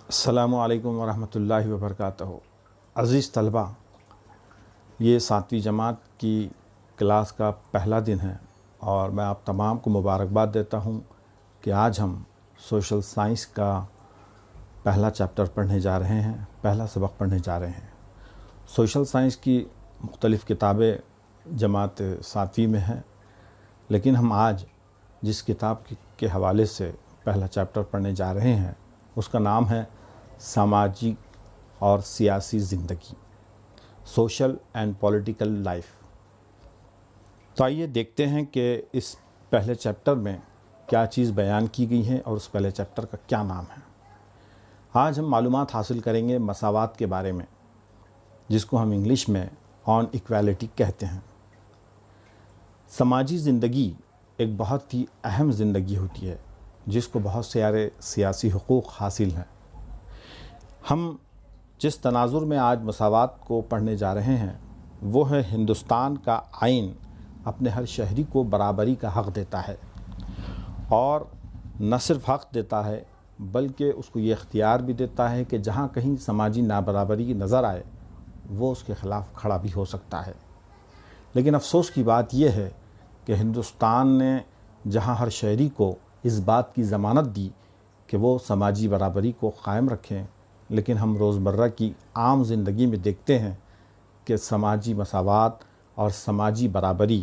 السلام علیکم ورحمۃ اللہ وبرکاتہ۔ عزیز طلبہ، یہ 7ویں جماعت کی کلاس کا پہلا دن ہے اور میں آپ تمام کو مبارکباد دیتا ہوں کہ آج ہم سوشل سائنس کا پہلا چیپٹر پڑھنے جا رہے ہیں، پہلا سبق پڑھنے جا رہے ہیں۔ سوشل سائنس کی مختلف کتابیں جماعت 7ویں میں ہیں، لیکن ہم آج جس کتاب کے حوالے سے پہلا چیپٹر پڑھنے جا رہے ہیں اس کا نام ہے سماجی اور سیاسی زندگی، سوشل اینڈ پولیٹیکل لائف۔ تو آئیے دیکھتے ہیں کہ اس پہلے چیپٹر میں کیا چیز بیان کی گئی ہے اور اس پہلے چیپٹر کا کیا نام ہے۔ آج ہم معلومات حاصل کریں گے مساوات کے بارے میں، جس کو ہم انگلش میں آن ایکویلٹی کہتے ہیں۔ سماجی زندگی ایک بہت ہی اہم زندگی ہوتی ہے جس کو بہت سارے سیاسی حقوق حاصل ہیں۔ ہم جس تناظر میں آج مساوات کو پڑھنے جا رہے ہیں وہ ہے ہندوستان کا آئین اپنے ہر شہری کو برابری کا حق دیتا ہے، اور نہ صرف حق دیتا ہے بلکہ اس کو یہ اختیار بھی دیتا ہے کہ جہاں کہیں سماجی نابرابری نظر آئے وہ اس کے خلاف کھڑا بھی ہو سکتا ہے۔ لیکن افسوس کی بات یہ ہے کہ ہندوستان نے جہاں ہر شہری کو اس بات کی ضمانت دی کہ وہ سماجی برابری کو قائم رکھیں، لیکن ہم روزمرہ کی عام زندگی میں دیکھتے ہیں کہ سماجی مساوات اور سماجی برابری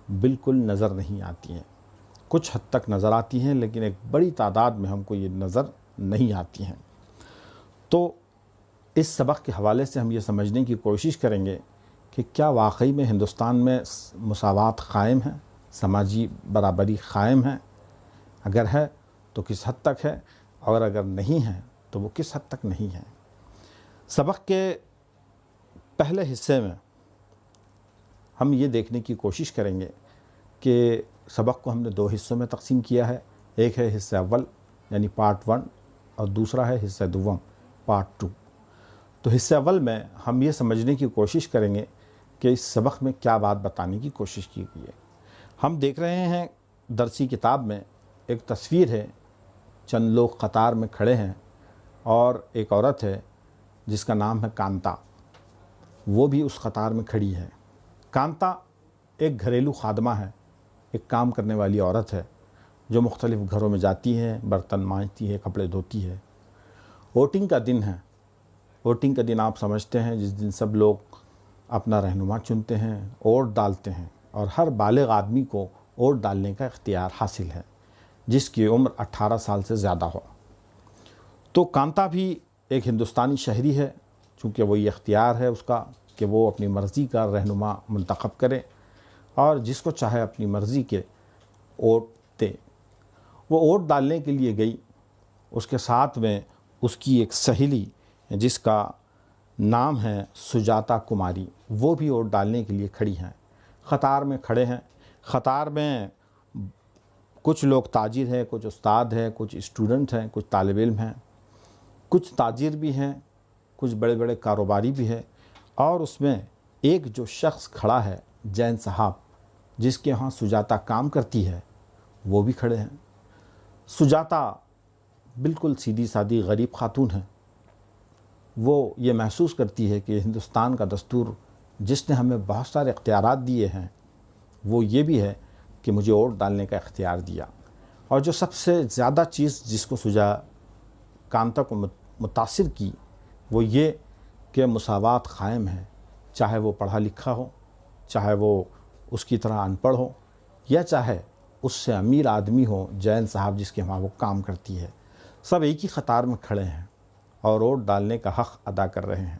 بالکل نظر نہیں آتی ہیں۔ کچھ حد تک نظر آتی ہیں لیکن ایک بڑی تعداد میں ہم کو یہ نظر نہیں آتی ہیں۔ تو اس سبق کے حوالے سے ہم یہ سمجھنے کی کوشش کریں گے کہ کیا واقعی میں ہندوستان میں مساوات قائم ہے، سماجی برابری قائم ہے؟ اگر ہے تو کس حد تک ہے، اور اگر نہیں ہے تو وہ کس حد تک نہیں ہے۔ سبق کے پہلے حصے میں ہم یہ دیکھنے کی کوشش کریں گے کہ سبق کو ہم نے 2 حصوں میں تقسیم کیا ہے۔ ایک ہے حصہ اول یعنی پارٹ 1، اور دوسرا ہے حصہ دوم پارٹ 2۔ تو حصہ اول میں ہم یہ سمجھنے کی کوشش کریں گے کہ اس سبق میں کیا بات بتانے کی کوشش کی گئی ہے۔ ہم دیکھ رہے ہیں درسی کتاب میں ایک تصویر ہے، چند لوگ قطار میں کھڑے ہیں اور ایک عورت ہے جس کا نام ہے کانتا، وہ بھی اس قطار میں کھڑی ہے۔ کانتا ایک گھریلو خادمہ ہے، ایک کام کرنے والی عورت ہے جو مختلف گھروں میں جاتی ہے، برتن مانجتی ہے، کپڑے دھوتی ہے۔ ووٹنگ کا دن ہے۔ ووٹنگ کا دن آپ سمجھتے ہیں جس دن سب لوگ اپنا رہنما چنتے ہیں، ووٹ ڈالتے ہیں، اور ہر بالغ آدمی کو ووٹ ڈالنے کا اختیار حاصل ہے جس کی عمر 18 سال سے زیادہ ہو۔ تو کانتا بھی ایک ہندوستانی شہری ہے، چونکہ وہ یہ اختیار ہے اس کا کہ وہ اپنی مرضی کا رہنما منتخب کرے اور جس کو چاہے اپنی مرضی کے ووٹ دے۔ وہ ووٹ ڈالنے کے لیے گئی، اس کے ساتھ میں اس کی ایک سہیلی جس کا نام ہے سجاتا کماری، وہ بھی ووٹ ڈالنے کے لیے کھڑی ہیں، قطار میں کھڑے ہیں۔ قطار میں کچھ لوگ تاجر ہیں، کچھ استاد ہیں، کچھ اسٹوڈنٹ ہیں، کچھ طالب علم ہیں، کچھ تاجر بھی ہیں، کچھ بڑے بڑے کاروباری بھی ہیں، اور اس میں ایک جو شخص کھڑا ہے جین صاحب جس کے ہاں سجاتا کام کرتی ہے، وہ بھی کھڑے ہیں۔ سجاتا بالکل سیدھی سادی غریب خاتون ہے۔ وہ یہ محسوس کرتی ہے کہ ہندوستان کا دستور جس نے ہمیں بہت سارے اختیارات دیے ہیں وہ یہ بھی ہے کہ مجھے ووٹ ڈالنے کا اختیار دیا۔ اور جو سب سے زیادہ چیز جس کو کانتا کو متاثر کی وہ یہ کہ مساوات قائم ہے، چاہے وہ پڑھا لکھا ہو، چاہے وہ اس کی طرح ان پڑھ ہو، یا چاہے اس سے امیر آدمی ہو، جین صاحب جس کے وہاں وہ کام کرتی ہے، سب ایک ہی قطار میں کھڑے ہیں اور ووٹ ڈالنے کا حق ادا کر رہے ہیں۔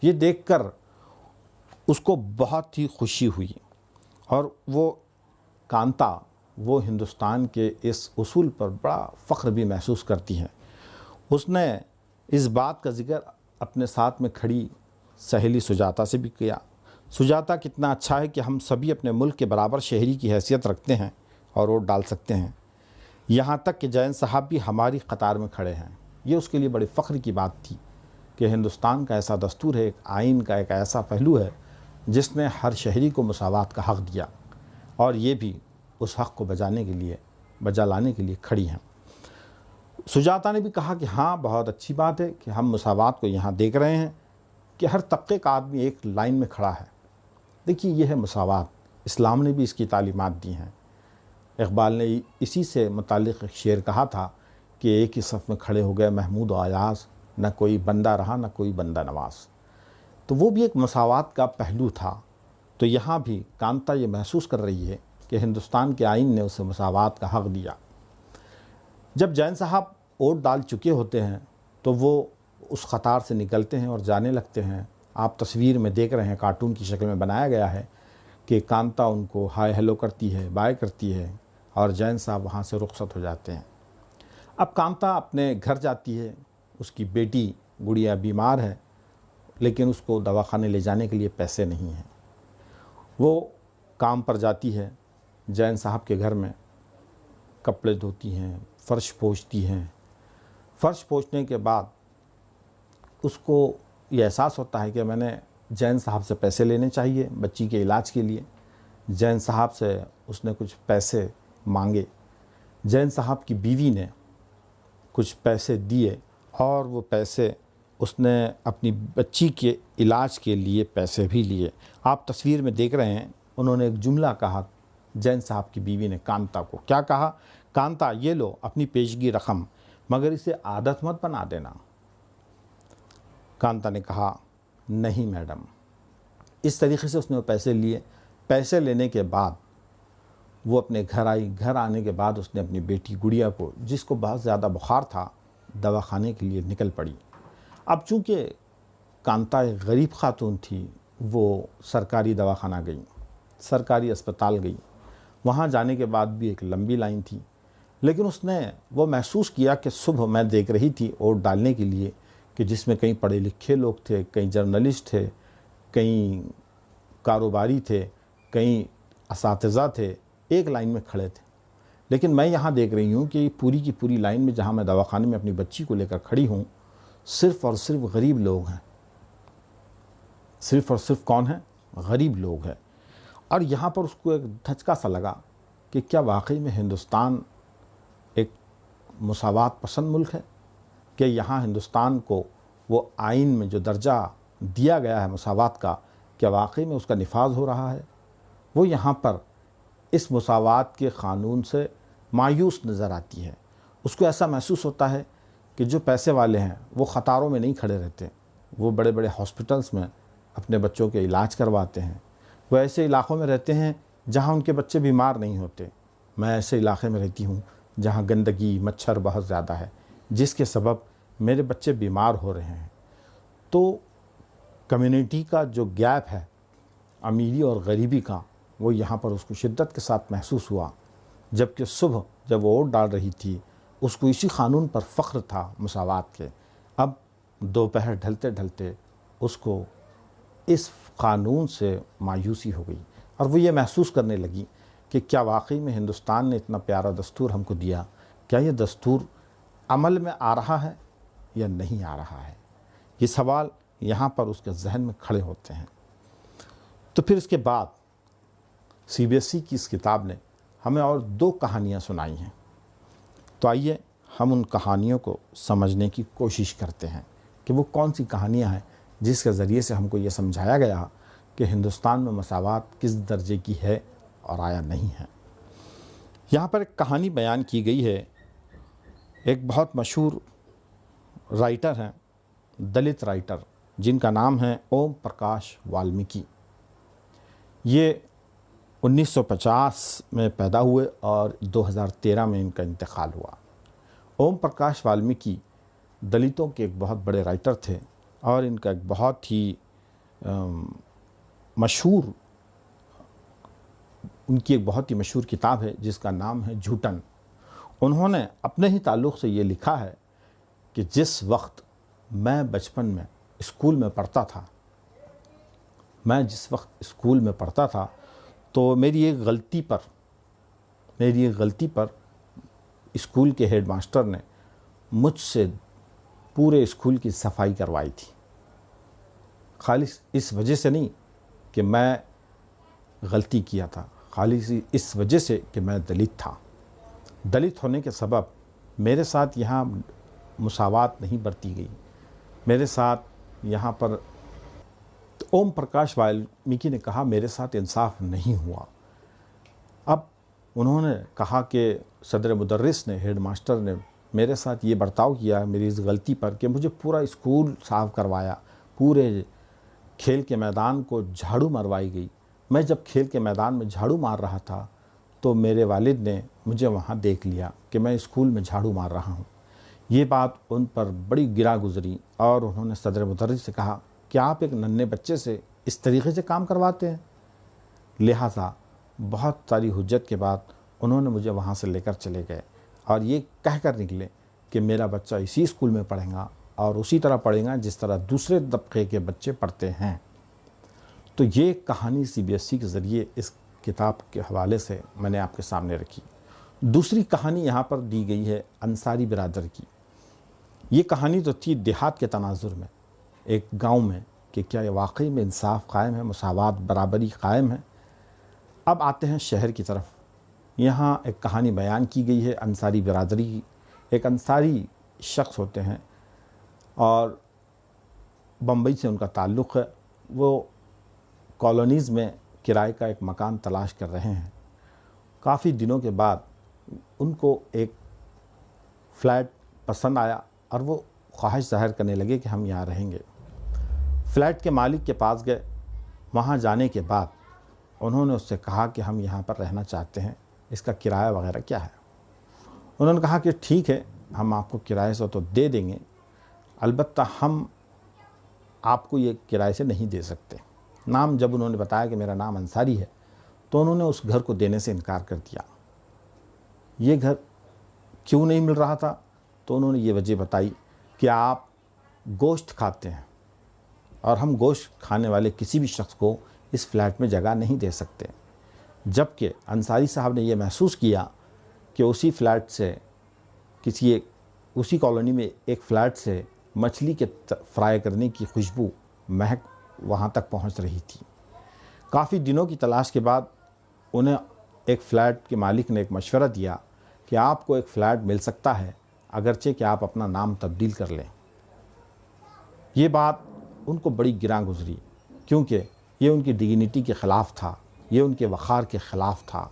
یہ دیکھ کر اس کو بہت ہی خوشی ہوئی، اور وہ کانتا وہ ہندوستان کے اس اصول پر بڑا فخر بھی محسوس کرتی ہیں۔ اس نے اس بات کا ذکر اپنے ساتھ میں کھڑی سہیلی سجاتا سے بھی کیا۔ سجاتا کتنا اچھا ہے کہ ہم سبھی اپنے ملک کے برابر شہری کی حیثیت رکھتے ہیں اور ووٹ ڈال سکتے ہیں، یہاں تک کہ جین صاحب بھی ہماری قطار میں کھڑے ہیں۔ یہ اس کے لیے بڑی فخر کی بات تھی کہ ہندوستان کا ایسا دستور ہے، ایک آئین کا ایک ایسا پہلو ہے جس نے ہر شہری کو مساوات کا حق دیا، اور یہ بھی اس حق کو بجا لانے کے لیے کھڑی ہیں۔ سجاتا نے بھی کہا کہ ہاں بہت اچھی بات ہے کہ ہم مساوات کو یہاں دیکھ رہے ہیں کہ ہر طبقے کا آدمی ایک لائن میں کھڑا ہے۔ دیکھیے یہ ہے مساوات، اسلام نے بھی اس کی تعلیمات دی ہیں۔ اقبال نے اسی سے متعلق ایک شعر کہا تھا کہ ایک ہی صف میں کھڑے ہو گئے محمود و ایاز، نہ کوئی بندہ رہا نہ کوئی بندہ نواز۔ تو وہ بھی ایک مساوات کا پہلو تھا۔ تو یہاں بھی کانتا یہ محسوس کر رہی ہے کہ ہندوستان کے آئین نے اسے مساوات کا حق دیا۔ جب جین صاحب ووٹ ڈال چکے ہوتے ہیں تو وہ اس قطار سے نکلتے ہیں اور جانے لگتے ہیں۔ آپ تصویر میں دیکھ رہے ہیں، کارٹون کی شکل میں بنایا گیا ہے کہ کانتا ان کو ہائے ہیلو کرتی ہے، بائے کرتی ہے، اور جین صاحب وہاں سے رخصت ہو جاتے ہیں۔ اب کانتا اپنے گھر جاتی ہے، اس کی بیٹی گڑیا بیمار ہے، لیکن اس کو دواخانے لے جانے کے لیے پیسے نہیں ہیں۔ وہ کام پر جاتی ہے جین صاحب کے گھر میں، کپڑے دھوتی ہیں، فرش پوچھتی ہیں۔ فرش پوچھنے کے بعد اس کو یہ احساس ہوتا ہے کہ میں نے جین صاحب سے پیسے لینے چاہیے بچی کے علاج کے لیے۔ جین صاحب سے اس نے کچھ پیسے مانگے، جین صاحب کی بیوی نے کچھ پیسے دیے، اور وہ پیسے اس نے اپنی بچی کے علاج کے لیے پیسے بھی لیے۔ آپ تصویر میں دیکھ رہے ہیں، انہوں نے ایک جملہ کہا جین صاحب کی بیوی نے کانتا کو۔ کیا کہا؟ کانتا یہ لو اپنی پیشگی رقم، مگر اسے عادت مت بنا دینا۔ کانتا نے کہا نہیں میڈم۔ اس طریقے سے اس نے وہ پیسے لیے۔ پیسے لینے کے بعد وہ اپنے گھر آئی۔ گھر آنے کے بعد اس نے اپنی بیٹی گڑیا کو، جس کو بہت زیادہ بخار تھا، دواخانے کے لیے نکل پڑی۔ اب چونکہ کانتا ایک غریب خاتون تھی، وہ سرکاری دواخانہ گئی، سرکاری اسپتال گئی۔ وہاں جانے کے بعد بھی ایک لمبی لائن تھی، لیکن اس نے وہ محسوس کیا کہ صبح میں دیکھ رہی تھی ووٹ ڈالنے کے لیے کہ جس میں کئی پڑھے لکھے لوگ تھے، کئی جرنلسٹ تھے، کئی کاروباری تھے، کئی اساتذہ تھے، ایک لائن میں کھڑے تھے۔ لیکن میں یہاں دیکھ رہی ہوں کہ پوری کی پوری لائن میں، جہاں میں دواخانے میں اپنی بچی کو لے کر کھڑی ہوں، صرف اور صرف غریب لوگ ہیں۔ صرف اور صرف کون ہیں؟ غریب لوگ ہیں۔ اور یہاں پر اس کو ایک دھچکا سا لگا کہ کیا واقعی میں ہندوستان ایک مساوات پسند ملک ہے؟ کہ یہاں ہندوستان کو وہ آئین میں جو درجہ دیا گیا ہے مساوات کا، کیا واقعی میں اس کا نفاذ ہو رہا ہے؟ وہ یہاں پر اس مساوات کے قانون سے مایوس نظر آتی ہے۔ اس کو ایسا محسوس ہوتا ہے کہ جو پیسے والے ہیں وہ قطاروں میں نہیں کھڑے رہتے، وہ بڑے بڑے ہاسپٹلس میں اپنے بچوں کے علاج کرواتے ہیں۔ وہ ایسے علاقوں میں رہتے ہیں جہاں ان کے بچے بیمار نہیں ہوتے۔ میں ایسے علاقے میں رہتی ہوں جہاں گندگی، مچھر بہت زیادہ ہے، جس کے سبب میرے بچے بیمار ہو رہے ہیں۔ تو کمیونٹی کا جو گیپ ہے، امیری اور غریبی کا، وہ یہاں پر اس کو شدت کے ساتھ محسوس ہوا۔ جبکہ صبح جب وہ ووٹ ڈال رہی تھی، اس کو اسی قانون پر فخر تھا، مساوات کے۔ اب دوپہر ڈھلتے ڈھلتے اس کو اس قانون سے مایوسی ہو گئی، اور وہ یہ محسوس کرنے لگی کہ کیا واقعی میں ہندوستان نے اتنا پیارا دستور ہم کو دیا، کیا یہ دستور عمل میں آ رہا ہے یا نہیں آ رہا ہے؟ یہ سوال یہاں پر اس کے ذہن میں کھڑے ہوتے ہیں۔ تو پھر اس کے بعد سی بی ایس ای کی اس کتاب نے ہمیں اور 2 کہانیاں سنائی ہیں۔ تو آئیے ہم ان کہانیوں کو سمجھنے کی کوشش کرتے ہیں کہ وہ کون سی کہانیاں ہیں جس کے ذریعے سے ہم کو یہ سمجھایا گیا کہ ہندوستان میں مساوات کس درجے کی ہے اور آیا نہیں ہے۔ یہاں پر ایک کہانی بیان کی گئی ہے۔ ایک بہت مشہور رائٹر ہیں، دلت رائٹر، جن کا نام ہے اوم پرکاش والمیکی۔ یہ 1950 میں پیدا ہوئے اور 2013 میں ان کا انتقال ہوا۔ اوم پرکاش والمیکی دلتوں کے ایک بہت بڑے رائٹر تھے، اور ان کا ایک بہت ہی مشہور، ان کی ایک بہت ہی مشہور کتاب ہے جس کا نام ہے جھوٹن۔ انہوں نے اپنے ہی تعلق سے یہ لکھا ہے کہ جس وقت میں بچپن میں اسکول میں پڑھتا تھا، تو میری ایک غلطی پر اسکول کے ہیڈ ماسٹر نے مجھ سے پورے اسکول کی صفائی کروائی تھی۔ خالص اس وجہ سے نہیں کہ میں غلطی کیا تھا، خالص اس وجہ سے کہ میں دلت تھا۔ دلت ہونے کے سبب میرے ساتھ یہاں مساوات نہیں برتی گئی، میرے ساتھ یہاں پر اوم پرکاش والمیکی نے کہا میرے ساتھ انصاف نہیں ہوا۔ اب انہوں نے کہا کہ صدر مدرس نے، ہیڈ ماسٹر نے میرے ساتھ یہ برتاؤ کیا میری اس غلطی پر کہ مجھے پورا اسکول صاف کروایا، پورے کھیل کے میدان کو جھاڑو مروائی گئی۔ میں جب کھیل کے میدان میں جھاڑو مار رہا تھا تو میرے والد نے مجھے وہاں دیکھ لیا کہ میں اسکول میں جھاڑو مار رہا ہوں۔ یہ بات ان پر بڑی گرا گزری اور انہوں نے صدر مدرس سے کہا کہ آپ ایک ننھے بچے سے اس طریقے سے کام کرواتے ہیں۔ لہٰذا بہت ساری حجت کے بعد انہوں نے مجھے وہاں سے لے کر چلے گئے اور یہ کہہ کر نکلے کہ میرا بچہ اسی اسکول میں پڑھے گا اور اسی طرح پڑھے گا جس طرح دوسرے طبقے کے بچے پڑھتے ہیں۔ تو یہ کہانی CBSE کے ذریعے اس کتاب کے حوالے سے میں نے آپ کے سامنے رکھی۔ دوسری کہانی یہاں پر دی گئی ہے انصاری برادر کی۔ یہ کہانی تو تھی دیہات کے تناظر میں، ایک گاؤں میں، کہ کیا یہ واقعی میں انصاف قائم ہے، مساوات، برابری قائم ہے۔ اب آتے ہیں شہر کی طرف۔ یہاں ایک کہانی بیان کی گئی ہے انصاری برادری کی۔ ایک انصاری شخص ہوتے ہیں اور بمبئی سے ان کا تعلق ہے۔ وہ کالونیز میں کرائے کا ایک مکان تلاش کر رہے ہیں۔ کافی دنوں کے بعد ان کو ایک فلیٹ پسند آیا اور وہ خواہش ظاہر کرنے لگے کہ ہم یہاں رہیں گے۔ فلیٹ کے مالک کے پاس گئے۔ وہاں جانے کے بعد انہوں نے اس سے کہا کہ ہم یہاں پر رہنا چاہتے ہیں، اس کا کرایہ وغیرہ کیا ہے؟ انہوں نے کہا کہ ٹھیک ہے، ہم آپ کو کرائے سے تو دے دیں گے، البتہ ہم آپ کو یہ کرائے سے نہیں دے سکتے۔ نام جب انہوں نے بتایا کہ میرا نام انصاری ہے تو انہوں نے اس گھر کو دینے سے انکار کر دیا۔ یہ گھر کیوں نہیں مل رہا تھا؟ تو انہوں نے یہ وجہ بتائی کہ آپ گوشت کھاتے ہیں اور ہم گوشت کھانے والے کسی بھی شخص کو اس فلیٹ میں جگہ نہیں دے سکتے۔ جبکہ انصاری صاحب نے یہ محسوس کیا کہ اسی فلیٹ سے اسی کالونی میں ایک فلیٹ سے مچھلی کے فرائی کرنے کی خوشبو، مہک وہاں تک پہنچ رہی تھی۔ کافی دنوں کی تلاش کے بعد انہیں ایک فلیٹ کے مالک نے ایک مشورہ دیا کہ آپ کو ایک فلیٹ مل سکتا ہے اگرچہ کہ آپ اپنا نام تبدیل کر لیں۔ یہ بات ان کو بڑی گراں گزری کیونکہ یہ ان کی ڈگنیٹی کے خلاف تھا، یہ ان کے وقار کے خلاف تھا۔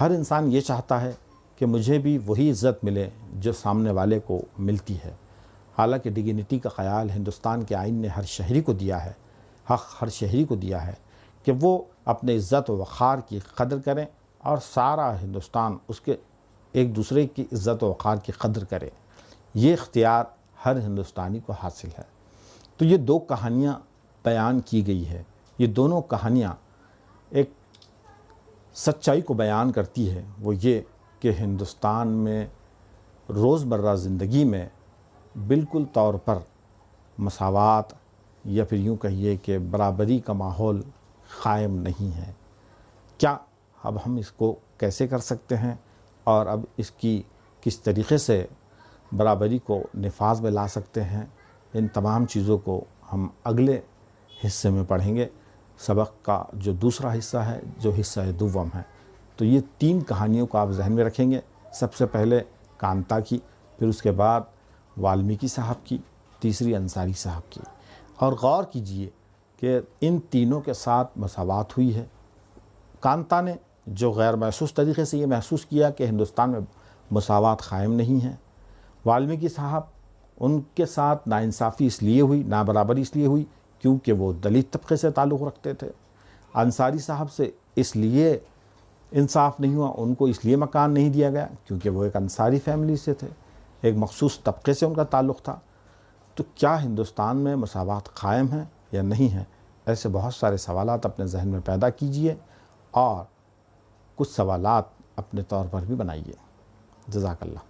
ہر انسان یہ چاہتا ہے کہ مجھے بھی وہی عزت ملے جو سامنے والے کو ملتی ہے۔ حالانکہ ڈگنیٹی کا خیال ہندوستان کے آئین نے ہر شہری کو دیا ہے، حق ہر شہری کو دیا ہے کہ وہ اپنے عزت و وقار کی قدر کریں اور سارا ہندوستان اس کے ایک دوسرے کی عزت و وقار کی قدر کرے۔ یہ اختیار ہر ہندوستانی کو حاصل ہے۔ تو یہ دو کہانیاں بیان کی گئی ہے۔ یہ دونوں کہانیاں ایک سچائی کو بیان کرتی ہے، وہ یہ کہ ہندوستان میں روزمرہ زندگی میں بالکل طور پر مساوات یا پھر یوں کہیے کہ برابری کا ماحول قائم نہیں ہے۔ کیا اب ہم اس کو کیسے کر سکتے ہیں اور اب اس کی کس طریقے سے برابری کو نفاذ میں لا سکتے ہیں، ان تمام چیزوں کو ہم اگلے حصے میں پڑھیں گے۔ سبق کا جو دوسرا حصہ ہے، جو حصہ دوم ہے، تو یہ 3 کہانیوں کو آپ ذہن میں رکھیں گے۔ سب سے پہلے کانتا کی، پھر اس کے بعد والمیکی صاحب کی، تیسری انصاری صاحب کی۔ اور غور کیجئے کہ ان تینوں کے ساتھ مساوات ہوئی ہے۔ کانتا نے جو غیر محسوس طریقے سے یہ محسوس کیا کہ ہندوستان میں مساوات قائم نہیں ہے، والمیکی صاحب ان کے ساتھ ناانصافی اس لیے ہوئی، نابرابری اس لیے ہوئی کیونکہ وہ دلت طبقے سے تعلق رکھتے تھے۔ انصاری صاحب سے اس لیے انصاف نہیں ہوا، ان کو اس لیے مکان نہیں دیا گیا کیونکہ وہ ایک انصاری فیملی سے تھے، ایک مخصوص طبقے سے ان کا تعلق تھا۔ تو کیا ہندوستان میں مساوات قائم ہے یا نہیں ہے؟ ایسے بہت سارے سوالات اپنے ذہن میں پیدا کیجئے اور کچھ سوالات اپنے طور پر بھی بنائیے۔ جزاک اللہ۔